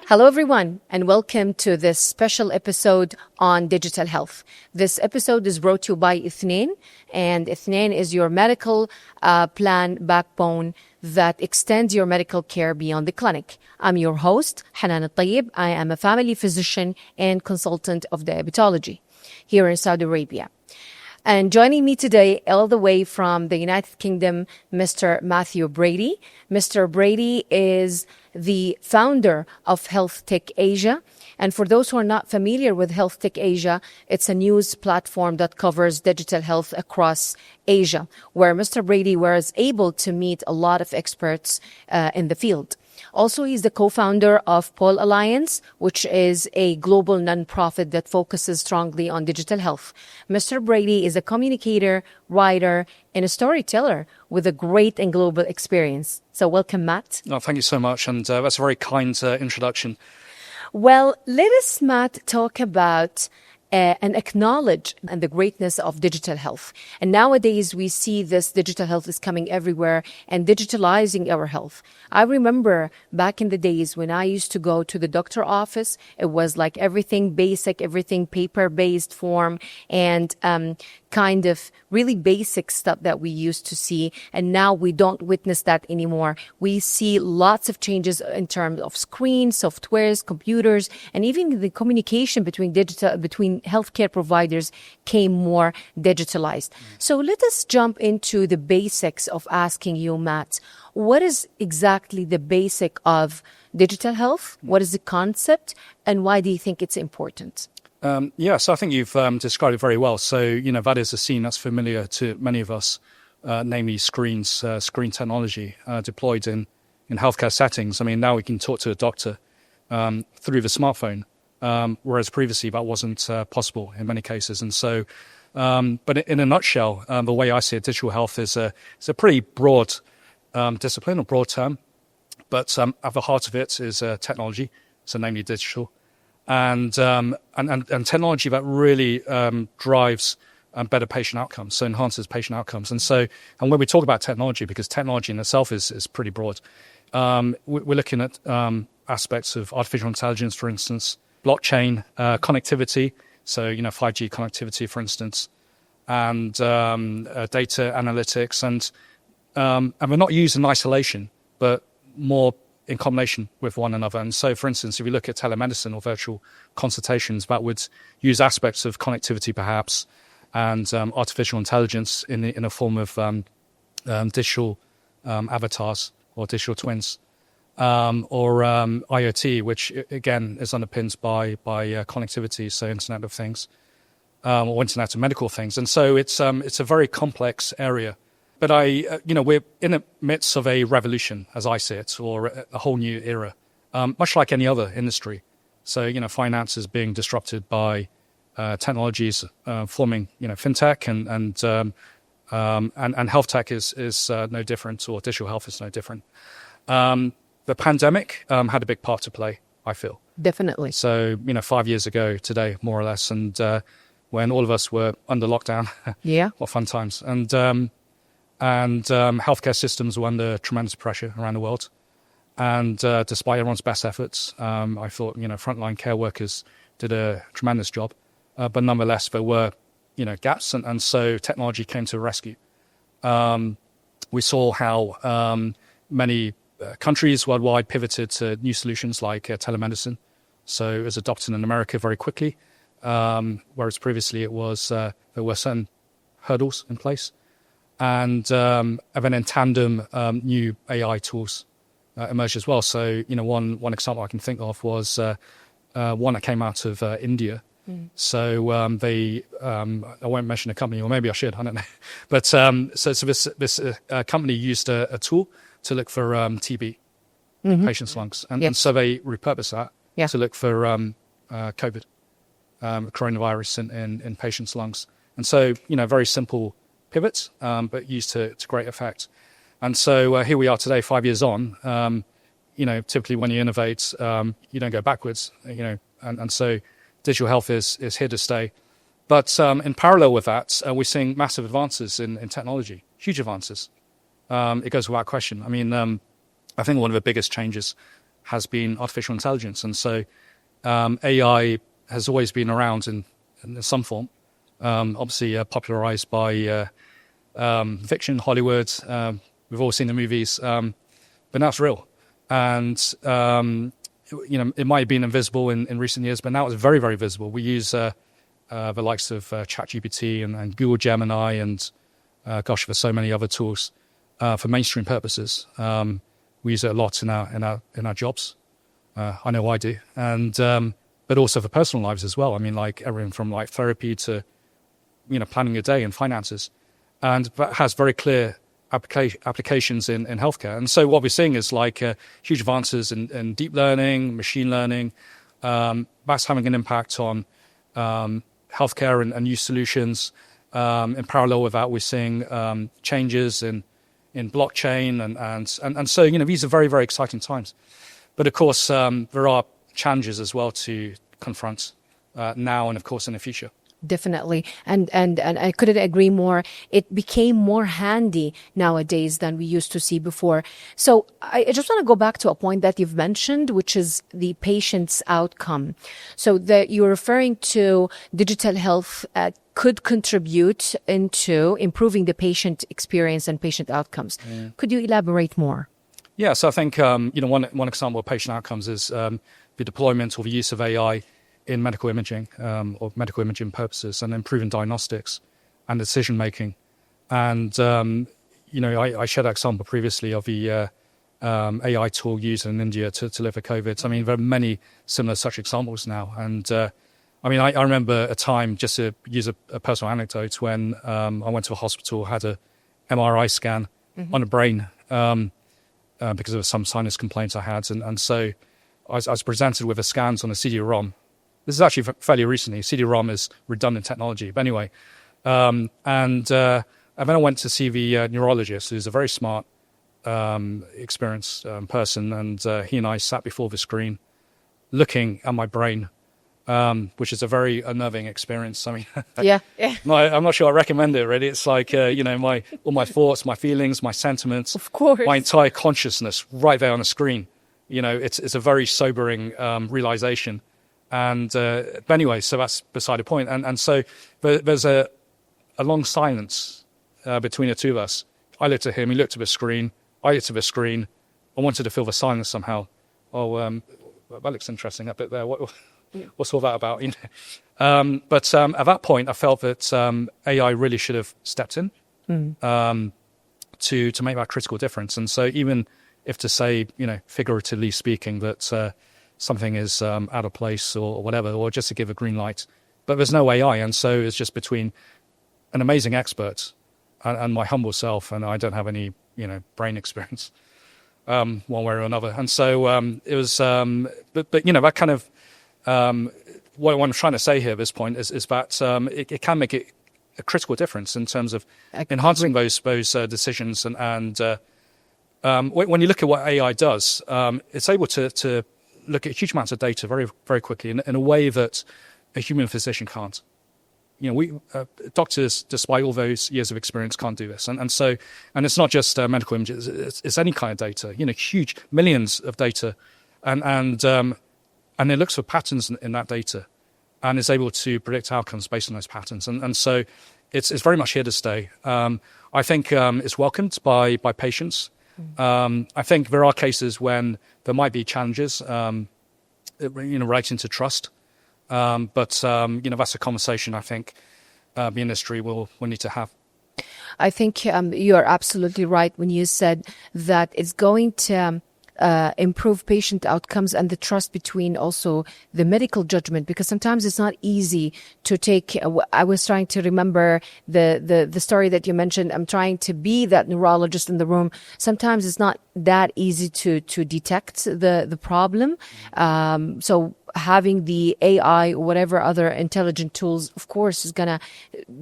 Hello, everyone, and welcome to this special episode on digital health. This episode is brought to you by Ithnain, and Ithnain is your medical plan backbone that extends your medical care beyond the clinic. I'm your host, Hanan Al-Tayyib. I am a family physician and consultant of diabetology here in Saudi Arabia. And joining me today, all the way from the United Kingdom, Mr. Matthew Brady. Mr. Brady is the founder of Health Tech Asia. And for those who are not familiar with Health Tech Asia, it's a news platform that covers digital health across Asia, where Mr. Brady was able to meet a lot of experts in the field. Also, he's the co-founder of Pole Alliance, which is a global nonprofit that focuses strongly on digital health. Mr. Brady is a communicator, writer, and a storyteller with a great and global experience. So welcome, Matt. Oh, thank you so much. And that's a very kind introduction. Well, let us, Matt, talk about and acknowledge the greatness of digital health. And nowadays we see this digital health is coming everywhere and digitalizing our health. I remember back in the days when I used to go to the doctor office, it was like everything basic, everything paper-based form and kind of really basic stuff that we used to see. And now we don't witness that anymore. We see lots of changes in terms of screens, softwares, computers, and even the communication between healthcare providers came more digitalized. So let us jump into the basics of asking you, Matt, what is exactly the basic of digital health? What is the concept? And why do you think it's important? So I think you've described it very well. So, that is a scene that's familiar to many of us, namely screen technology deployed in healthcare settings. I mean, now we can talk to a doctor through the smartphone, whereas previously that wasn't possible in many cases. And so, but in a nutshell, the way I see it, digital health is a pretty broad discipline or broad term, but at the heart of it is technology, so namely digital. And technology that really drives better patient outcomes, so enhances patient outcomes. And when we talk about technology, because technology in itself is pretty broad, we're looking at aspects of artificial intelligence, for instance, blockchain connectivity, so 5G connectivity, for instance, and data analytics, and we're not used in isolation, but more in combination with one another. And so, for instance, if you look at telemedicine or virtual consultations, that would use aspects of connectivity perhaps and artificial intelligence in a form of digital avatars or digital twins, or IoT, which again is underpinned by connectivity, so Internet of Things, or Internet of Medical Things. And so it's a very complex area. But we're in the midst of a revolution, as I see it, or a whole new era, much like any other industry. So, finance is being disrupted by technologies forming, fintech, and health tech is no different, or digital health is no different. The pandemic had a big part to play, I feel. Definitely. So, 5 years ago today, more or less, and when all of us were under lockdown. Yeah. What fun times. And healthcare systems were under tremendous pressure around the world. And despite everyone's best efforts, I thought, frontline care workers did a tremendous job. But nonetheless, there were, gaps. And so technology came to the rescue. We saw how many countries worldwide pivoted to new solutions like telemedicine. So it was adopted in America very quickly, whereas previously there were certain hurdles in place. And then in tandem, new AI tools emerged as well. So, one example I can think of was one that came out of India. So I won't mention the company, or maybe I should, I don't know. But so this company used a tool to look for TB, patients' lungs. And so they repurposed that to look for COVID, coronavirus in patients' lungs. And so, very simple pivots, but used to great effect. And so here we are today, 5 years on. Typically when you innovate, you don't go backwards, and so digital health is here to stay. But in parallel with that, we're seeing massive advances in technology, huge advances. It goes without question. I mean, I think one of the biggest changes has been artificial intelligence. And so AI has always been around in some form, obviously popularized by fiction, Hollywood. We've all seen the movies, but now it's real. And, it might have been invisible in recent years, but now it's very, very visible. We use the likes of ChatGPT and Google Gemini and, there's so many other tools for mainstream purposes. We use it a lot in our jobs. I know I do. And but also for personal lives as well. I mean, like everything from like therapy to, planning your day and finances. And that has very clear applications in healthcare. And so what we're seeing is like huge advances in deep learning, machine learning. That's having an impact on healthcare and new solutions. In parallel with that, we're seeing changes in blockchain. And so, these are very, very exciting times. But of course, there are challenges as well to confront now and, of course, in the future. Definitely. And I couldn't agree more. It became more handy nowadays than we used to see before. So I just want to go back to a point that you've mentioned, which is the patient's outcome. So you're referring to digital health could contribute into improving the patient experience and patient outcomes. Yeah. Could you elaborate more? Yeah, so I think, one example of patient outcomes is the deployment or the use of AI in medical imaging or medical imaging purposes and improving diagnostics and decision-making. And, I shared that example previously of the AI tool used in India to deliver COVID. I mean, there are many similar such examples now. And, I remember a time, just to use a personal anecdote, when I went to a hospital, had a MRI scan on the brain because of some sinus complaints I had. And so I was presented with the scans on a CD-ROM. This is actually fairly recently. CD-ROM is redundant technology. But anyway, and then I went to see the neurologist, who's a very smart, experienced person. And he and I sat before the screen looking at my brain, which is a very unnerving experience. I mean, yeah. I'm not sure I recommend it, really. It's like, all my thoughts, my feelings, my sentiments, of course, my entire consciousness right there on the screen. It's a very sobering realization. And but anyway, so that's beside the point. And so there's a long silence between the two of us. I looked at him, he looked at the screen, I looked at the screen. I wanted to fill the silence somehow. That looks interesting, that bit there. What's all that about? But at that point, I felt that AI really should have stepped in to make that critical difference. And so even if to say, figuratively speaking, that something is out of place or whatever, or just to give a green light. But there's no AI, and so it's just between an amazing expert and my humble self, and I don't have any, brain experience one way or another. And so it was, but that kind of, what I'm trying to say here at this point is that it can make it a critical difference in terms of enhancing those decisions. And when you look at what AI does, it's able to look at huge amounts of data very, very quickly in a way that a human physician can't. Doctors, despite all those years of experience, can't do this. And it's not just medical images; it's any kind of data. Huge millions of data, and it looks for patterns in that data, and is able to predict outcomes based on those patterns. And so it's very much here to stay. I think it's welcomed by patients. I think there are cases when there might be challenges, relating to trust. But that's a conversation I think the industry will need to have. I think you are absolutely right when you said that it's going to improve patient outcomes and the trust between also the medical judgment, because sometimes it's not easy to take. I was trying to remember the story that you mentioned. I'm trying to be that neurologist in the room. Sometimes it's not that easy to detect the problem. So having the AI or whatever other intelligent tools, of course, is going to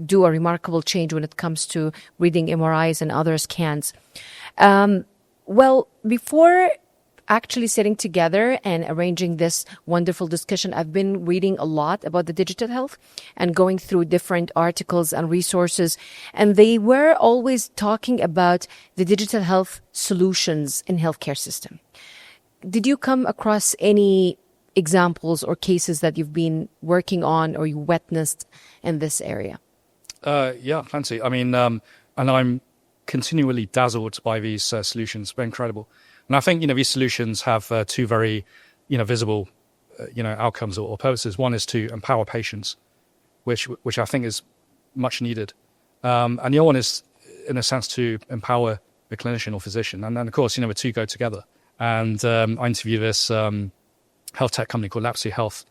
do a remarkable change when it comes to reading MRIs and other scans. Well, before actually sitting together and arranging this wonderful discussion. I've been reading a lot about the digital health and going through different articles and resources, and they were always talking about the digital health solutions in healthcare system. Did you come across any examples or cases that you've been working on or you witnessed in this area? Yeah, plenty. I mean, and I'm continually dazzled by these solutions. They're incredible. And I think, these solutions have two very, visible, outcomes or purposes. One is to empower patients, which I think is much needed. And the other one is, in a sense, to empower the clinician or physician. And then, of course, the two go together. And I interviewed this health tech company called Lapsy Health,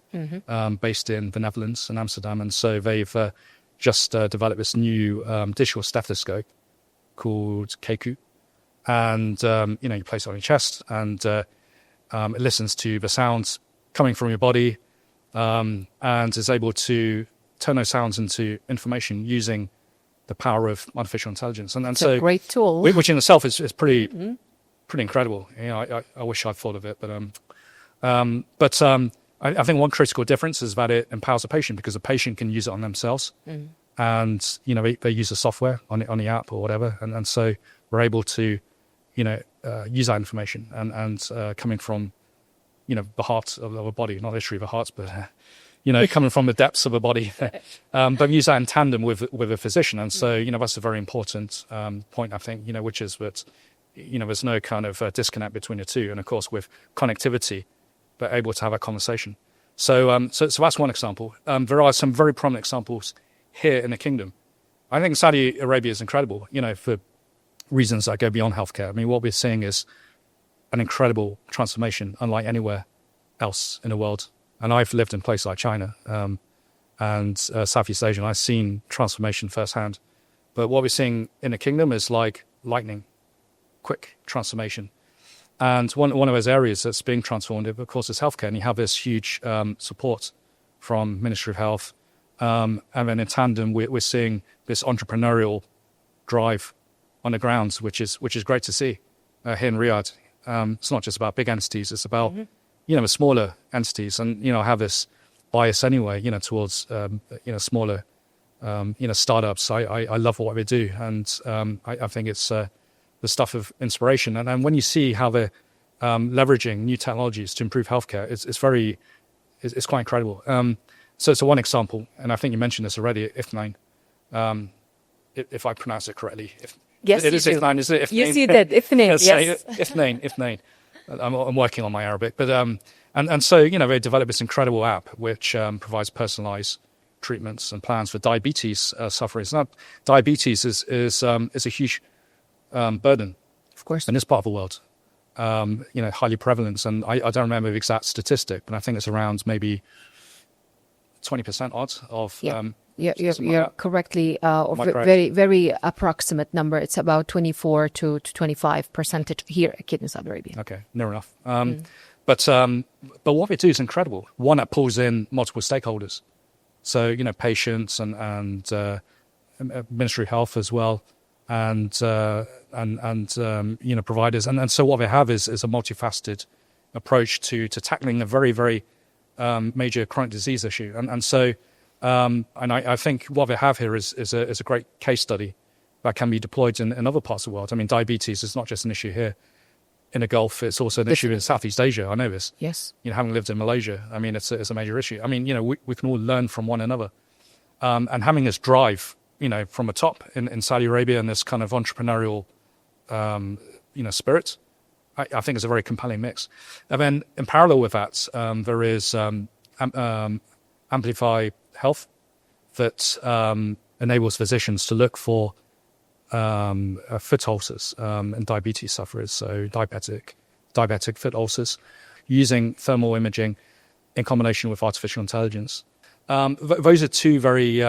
based in the Netherlands and Amsterdam. And so they've just developed this new digital stethoscope called Keku. And, you place it on your chest and it listens to the sounds coming from your body and is able to turn those sounds into information using the power of artificial intelligence. And It's so a great tool. which in itself is pretty incredible. I wish I'd thought of it. But I think one critical difference is that it empowers the patient because the patient can use it on themselves. And, they use the software on the app or whatever. And so we're able to, use that information and coming from, the heart of a body, not literally the heart, but, coming from the depths of a body, but use that in tandem with a physician. And so, that's a very important point, I think, which is that, there's no kind of disconnect between the two. And of course, with connectivity, they're able to have a conversation. So, so that's one example. There are some very prominent examples here in the kingdom. I think Saudi Arabia is incredible, for reasons that go beyond healthcare. I mean, what we're seeing is an incredible transformation, unlike anywhere else in the world. And I've lived in places like China and Southeast Asia, and I've seen transformation firsthand. But what we're seeing in the kingdom is like lightning, quick transformation. And one of those areas that's being transformed, of course, is healthcare. And you have this huge support from Ministry of Health. And then in tandem, we're seeing this entrepreneurial drive on the ground, which is great to see here in Riyadh. It's not just about big entities; it's about the smaller entities. And I have this bias anyway, towards smaller startups. I love what they do, and I think it's the stuff of inspiration. And when you see how they're leveraging new technologies to improve healthcare, it's quite incredible. So one example, and I think you mentioned this already, Ithnain, if I pronounce it correctly. Yes, it is Ithnain, isn't it? Ithnain. Yes, you did. Ithnain, yes. Ithnain. I'm working on my Arabic. But and so, they developed this incredible app which provides personalized treatments and plans for diabetes sufferers. Now, diabetes is a huge burden, Of course. in this part of the world. Highly prevalent. And I don't remember the exact statistic, but I think it's around maybe 20% odds of You're correctly, correct? very, very approximate number. It's about 24 to 25% here in Saudi Arabia. Okay, near enough. But what we do is incredible. One that pulls in multiple stakeholders, so patients and Ministry of Health as well, and providers. And so what we have is a multifaceted approach to tackling a very, very major chronic disease issue. And so. And I think what we have here is a great case study that can be deployed in other parts of the world. I mean, diabetes is not just an issue here in the Gulf; it's also an issue in Southeast Asia. I know this. Yes. Having lived in Malaysia, I mean, it's a major issue. I mean, we can all learn from one another, and having this drive, from the top in Saudi Arabia and this kind of entrepreneurial, spirit, I think is a very compelling mix. And then in parallel with that, there is Amplify Health that enables physicians to look for foot ulcers in diabetes sufferers, so diabetic foot ulcers, using thermal imaging in combination with artificial intelligence. Those are two very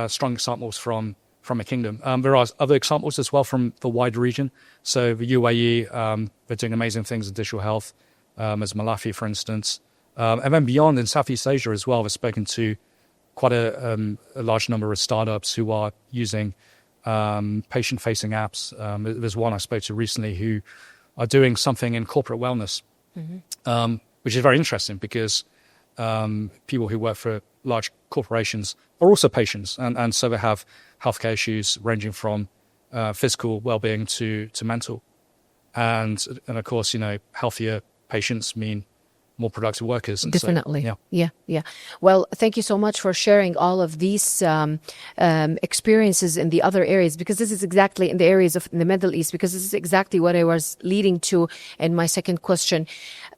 strong examples from the kingdom. There are other examples as well from the wider region. So the UAE, they're doing amazing things in digital health, as Malafi, for instance. And then beyond in Southeast Asia as well, we've spoken to quite a large number of startups who are using patient-facing apps. There's one I spoke to recently who are doing something in corporate wellness, which is very interesting because people who work for large corporations are also patients, and so they have healthcare issues ranging from physical well-being to mental, and of course, healthier patients mean more productive workers. And Definitely. So, Yeah. Well, thank you so much for sharing all of these experiences in the other areas, because this is exactly in the areas of the Middle East, because this is exactly what I was leading to in my second question.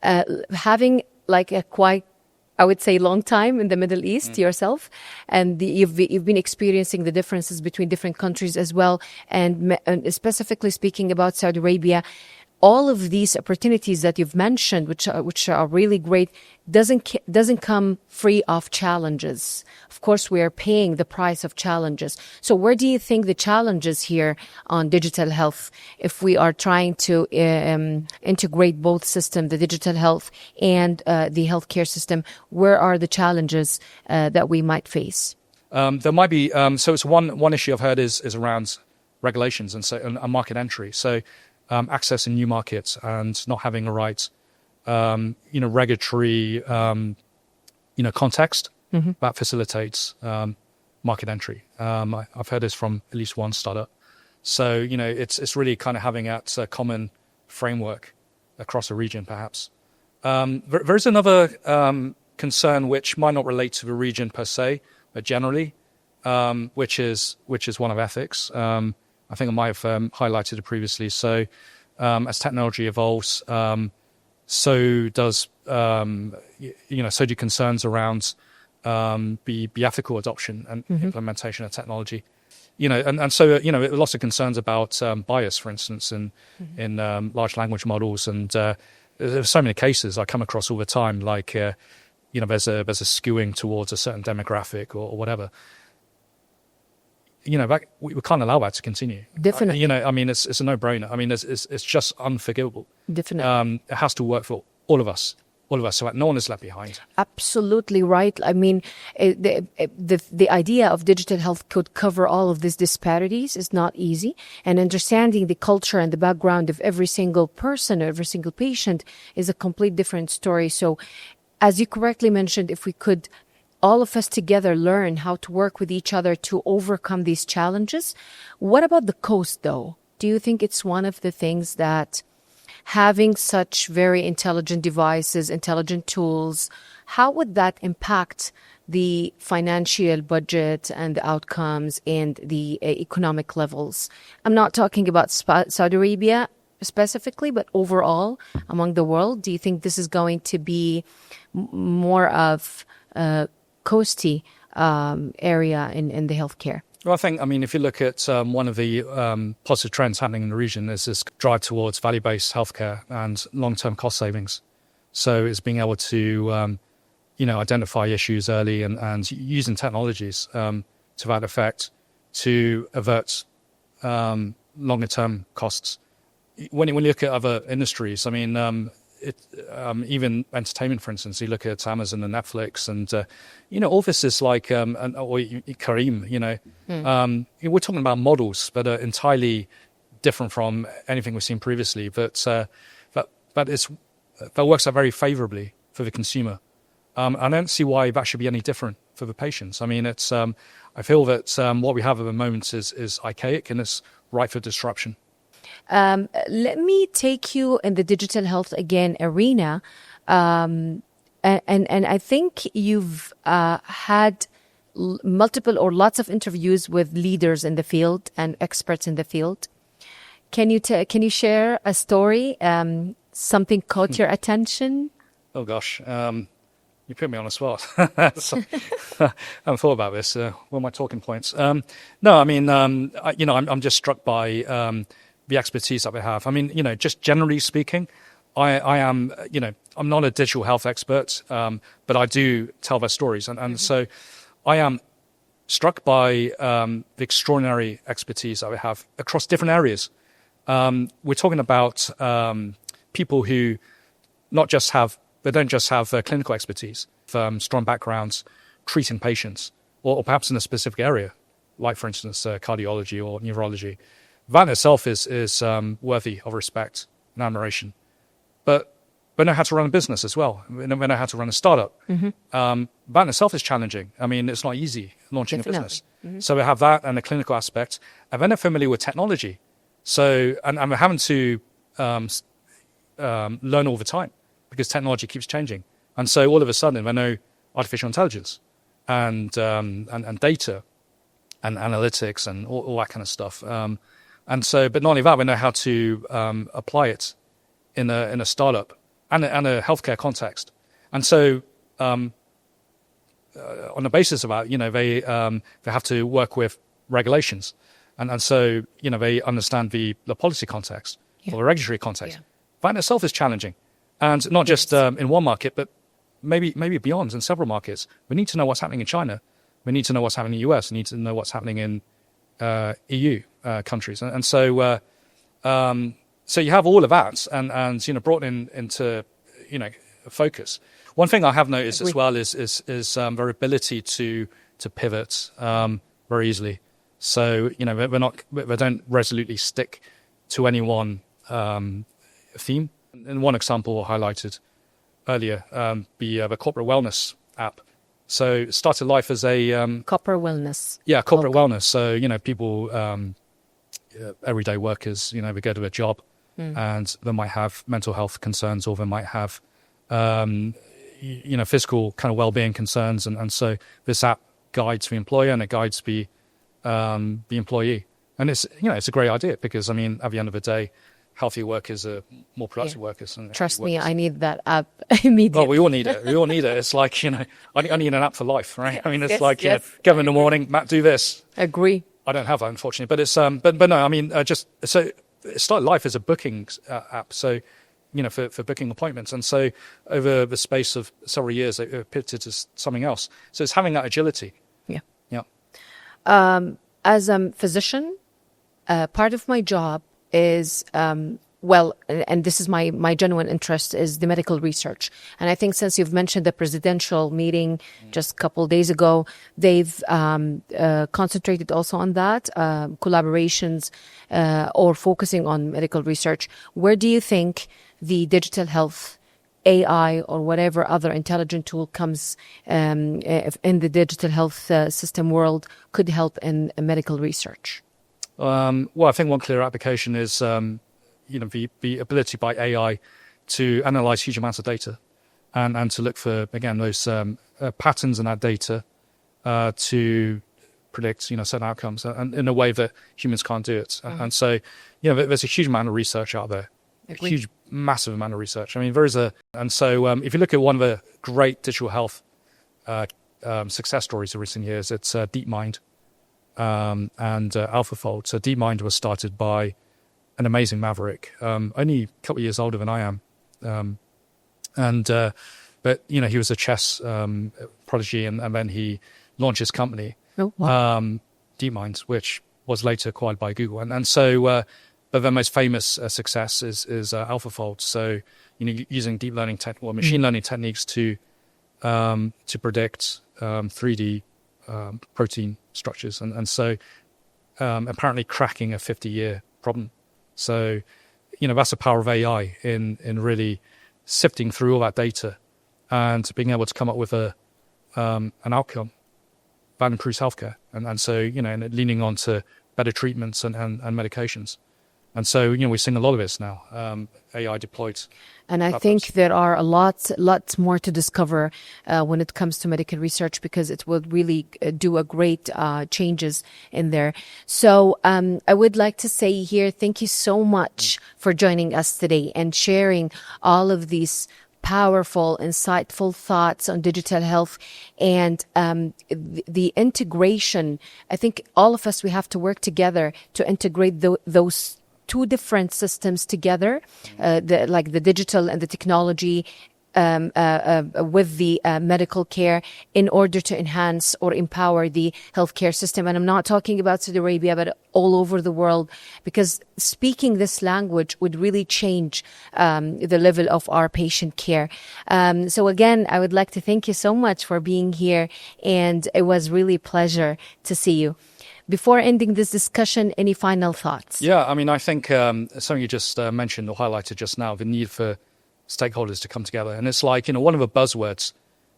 Having like a quite, I would say, long time in the Middle East yourself, and you've been experiencing the differences between different countries as well, and specifically speaking about Saudi Arabia. All of these opportunities that you've mentioned, which are really great, doesn't come free of challenges. Of course, we are paying the price of challenges. So where do you think the challenges here on digital health, if we are trying to integrate both systems, the digital health and the healthcare system, where are the challenges that we might face? there might be. So it's one issue I've heard is around regulations and market entry. So accessing new markets and not having the right, regulatory, context that facilitates market entry. I've heard this from at least one startup. So, it's really kind of having that common framework across a region, perhaps. There is another concern which might not relate to the region per se, but generally, which is one of ethics. I think I might have highlighted it previously. So, as technology evolves, so do concerns around the ethical adoption and implementation of technology. So lots of concerns about bias, for instance, in large language models, and there's so many cases I come across all the time. Like there's a skewing towards a certain demographic or whatever. We can't allow that to continue. Definitely. It's a no-brainer. It's just unforgivable. Definitely. It has to work for all of us, so that no one is left behind. Absolutely right. The idea of digital health could cover all of these disparities is not easy. And understanding the culture and the background of every single person, every single patient is a complete different story. So, as you correctly mentioned, if we could all of us together learn how to work with each other to overcome these challenges. What about the cost, though? Do you think it's one of the things that having such very intelligent devices, intelligent tools, how would that impact the financial budget and the outcomes and the economic levels? I'm not talking about Saudi Arabia specifically, but overall among the world. Do you think this is going to be more of costy area in the healthcare? Well, I think, if you look at one of the positive trends happening in the region is this drive towards value-based healthcare and long-term cost savings. So it's being able to, identify issues early and using technologies to that effect to avert longer-term costs. When you look at other industries, even entertainment, for instance, you look at Amazon and Netflix, and all this is like Kareem. We're talking about models that are entirely different from anything we've seen previously. But that works out very favorably for the consumer. I don't see why that should be any different for the patients. I feel that what we have at the moment is archaic and it's ripe for disruption. Let me take you in the digital health again arena. And I think you've had multiple or lots of interviews with leaders in the field and experts in the field. Can you share a story? Something caught your attention? Oh gosh, you put me on the spot. So, I haven't thought about this. What are my talking points? I'm just struck by the expertise that we have. Just generally speaking, I am, I'm not a digital health expert, but I do tell their stories. And so I am struck by the extraordinary expertise that we have across different areas. We're talking about people who don't just have clinical expertise, strong backgrounds, treating patients, or perhaps in a specific area, like, for instance, cardiology or neurology. That in itself is worthy of respect and admiration. But we know how to run a business as well. We know how to run a startup. That in itself is challenging. I mean, it's not easy launching a business. So we have that and the clinical aspect. And then they're familiar with technology. So, and we're having to learn all the time because technology keeps changing. And so all of a sudden, they know artificial intelligence and data and analytics and all that kind of stuff. And so, but not only that, we know how to apply it in a startup and a healthcare context. And so, on the basis of that, they have to work with regulations, and so they understand the policy context or the regulatory context. That in itself is challenging, and not just in one market, but maybe beyond in several markets. We need to know what's happening in China. We need to know what's happening in the US. We need to know what's happening in EU countries, and so so you have all of that, and brought into focus. One thing I have noticed as well is their ability to pivot very easily. So they don't resolutely stick to any one theme. And one example highlighted earlier, the corporate wellness app. So it started life as a corporate wellness. Yeah, corporate wellness. So people, everyday workers, they go to a job and they might have mental health concerns, or they might have physical kind of well-being concerns, and so this app guides the employer and it guides the employee, and it's a great idea because at the end of the day, healthier workers are more productive workers. Trust me, I need that app immediately. Well, we all need it. It's like I need an app for life, right? Get up in the morning, Matt, do this. Agree. I don't have that, unfortunately, but it's but no, just so it started life as a booking app, so. For booking appointments. And so over the space of several years, it pivoted to something else. So it's having that agility. Yeah. As a physician, part of my job is, and this is my genuine interest, is the medical research. And I think since you've mentioned the presidential meeting just a couple of days ago, they've concentrated also on that, collaborations or focusing on medical research. Where do you think the digital health, AI, or whatever other intelligent tool comes in the digital health system world could help in medical research? Well, I think one clear application is, the ability by AI to analyze huge amounts of data and to look for, again, those patterns in that data to predict, certain outcomes and in a way that humans can't do it. And so, there's a huge amount of research out there. A huge, massive amount of research. There is and so if you look at one of the great digital health success stories of recent years, it's DeepMind and AlphaFold. So DeepMind was started by an amazing maverick, only a couple of years older than I am, but he was a chess prodigy, and then he launched his company, DeepMind, which was later acquired by Google, and so. But the most famous success is AlphaFold. So, using deep learning machine learning techniques to predict 3D protein structures, and so apparently cracking a 50-year problem. So, that's the power of AI in really sifting through all that data and being able to come up with an outcome that improves healthcare, and so and leaning on to better treatments and medications. And so, we're seeing a lot of this now, AI deployed. And I think there are a lots more to discover when it comes to medical research, because it will really do a great changes in there. So I would like to say here, thank you so much for joining us today and sharing all of these powerful, insightful thoughts on digital health and the integration. I think all of us, we have to work together to integrate those two different systems together, like the digital and the technology with the medical care, in order to enhance or empower the healthcare system. And I'm not talking about Saudi Arabia, but all over the world, because speaking this language would really change the level of our patient care. So again, I would like to thank you so much for being here, and it was really a pleasure to see you. Before ending this discussion, any final thoughts? Yeah, I mean, I think something you just mentioned or highlighted just now, the need for stakeholders to come together. And it's like, one of the buzzwords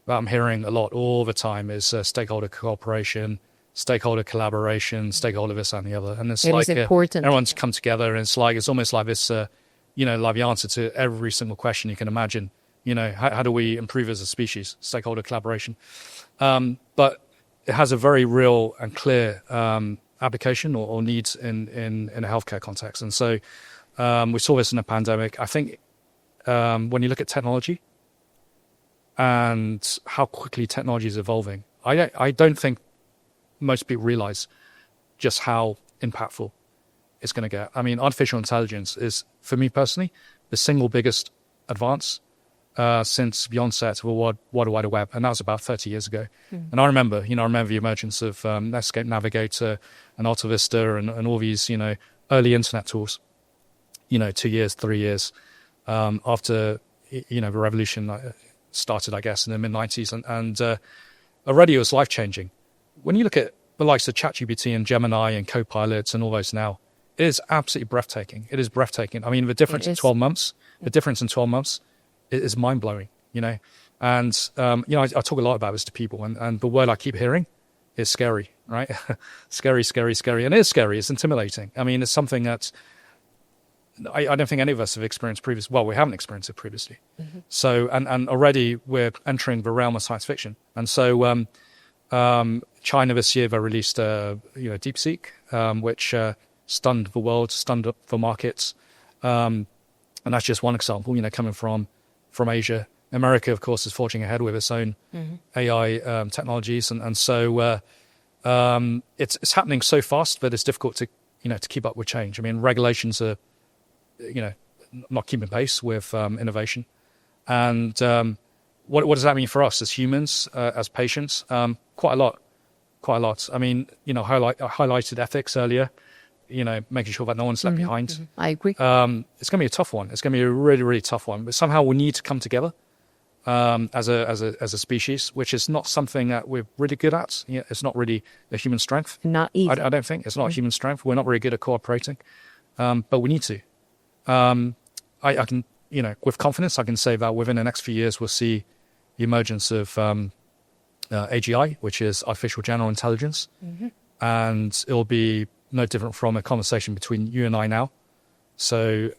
that I'm hearing a lot all the time is stakeholder cooperation, stakeholder collaboration, stakeholder this and the other. And it's like important. Everyone's come together, and it's almost like this, like the answer to every single question you can imagine. How do we improve as a species? Stakeholder collaboration. But it has a very real and clear application or needs in a healthcare context. And so we saw this in the pandemic. I think when you look at technology and how quickly technology is evolving, I don't think most people realize just how impactful it's going to get. I mean, artificial intelligence is, for me personally, the single biggest advance since the onset of the World Wide Web, and that was about 30 years ago. And I remember the emergence of Netscape Navigator and Alta Vista and all these, early internet tools, 2 years, 3 years after, the revolution started, I guess, in the mid-90s. And already it was life-changing. When you look at the likes of ChatGPT and Gemini and Copilot and all those now, it is absolutely breathtaking. It is breathtaking. I mean, the difference in 12 months, is mind-blowing, And, I talk a lot about this to people, and the word I keep hearing is scary, right? Scary, scary, scary. And it is scary. It's intimidating. I mean, it's something that I don't think any of us have experienced previously. Well, we haven't experienced it previously. So, and already we're entering the realm of science fiction. And so China this year, they released, DeepSeek, which stunned the world, stunned up the markets. And that's just one example, coming from Asia. America, of course, is forging ahead with its own AI technologies. And so it's happening so fast that it's difficult to keep up with change. I mean, regulations are, not keeping pace with innovation. And what does that mean for us as humans, as patients? Quite a lot. I mean, I highlighted ethics earlier, making sure that no one's left behind. I agree. It's going to be a tough one. It's going to be a really, really tough one. But somehow we need to come together as a species, which is not something that we're really good at. It's not really a human strength. Not easy. I don't think it's not human strength. We're not very good at cooperating, but we need to. I can, with confidence, I can say that within the next few years, we'll see the emergence of AGI, which is artificial general intelligence, and it'll be no different from a conversation between you and I now. So,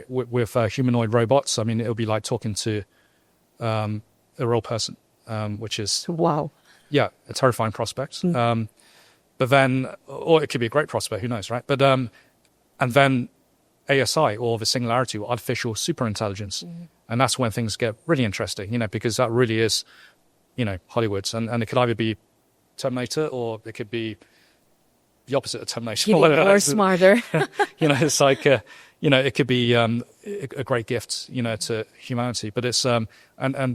with humanoid robots, I mean, it'll be like talking to a real person, which is wow. Yeah, a terrifying prospect. But then, or it could be a great prospect, who knows, right? But and then ASI, or the singularity, or artificial superintelligence, and that's when things get really interesting, because that really is, Hollywood's, and it could either be Terminator or it could be the opposite of Terminator, or smarter. It's like it could be a great gift, to humanity. But it's and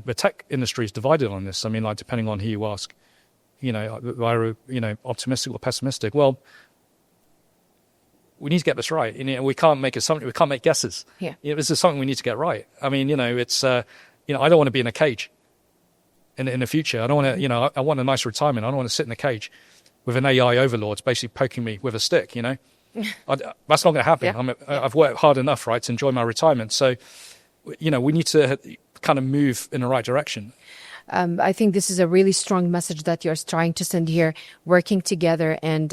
the tech industry is divided on this. I mean, like, depending on who you ask, either optimistic or pessimistic. Well, we need to get this right. We can't make assumptions. We can't make guesses. Yeah. This is something we need to get right. I mean, it's I don't want to be in a cage in the future. I don't want to. I want a nice retirement. I don't want to sit in a cage with an AI overlord basically poking me with a stick. That's not going to happen. Yeah. I've worked hard enough, right, to enjoy my retirement. So, we need to kind of move in the right direction. I think this is a really strong message that you're trying to send here, working together and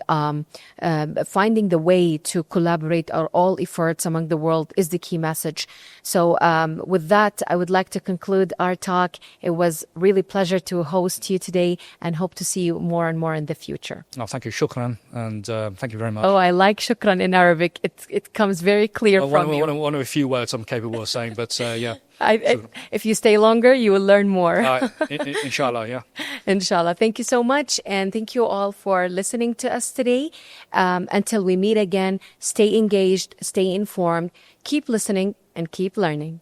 finding the way to collaborate our all efforts among the world is the key message. So with that, I would like to conclude our talk. It was really a pleasure to host you today and hope to see you more and more in the future. Oh, thank you. Shukran. And thank you very much. Oh, I like shukran in Arabic. It comes very clear from you. One of a few words I'm capable of saying, but yeah. If you stay longer, you will learn more. Inshallah, yeah. Inshallah. Thank you so much. And thank you all for listening to us today. Until we meet again, stay engaged, stay informed, keep listening, and keep learning.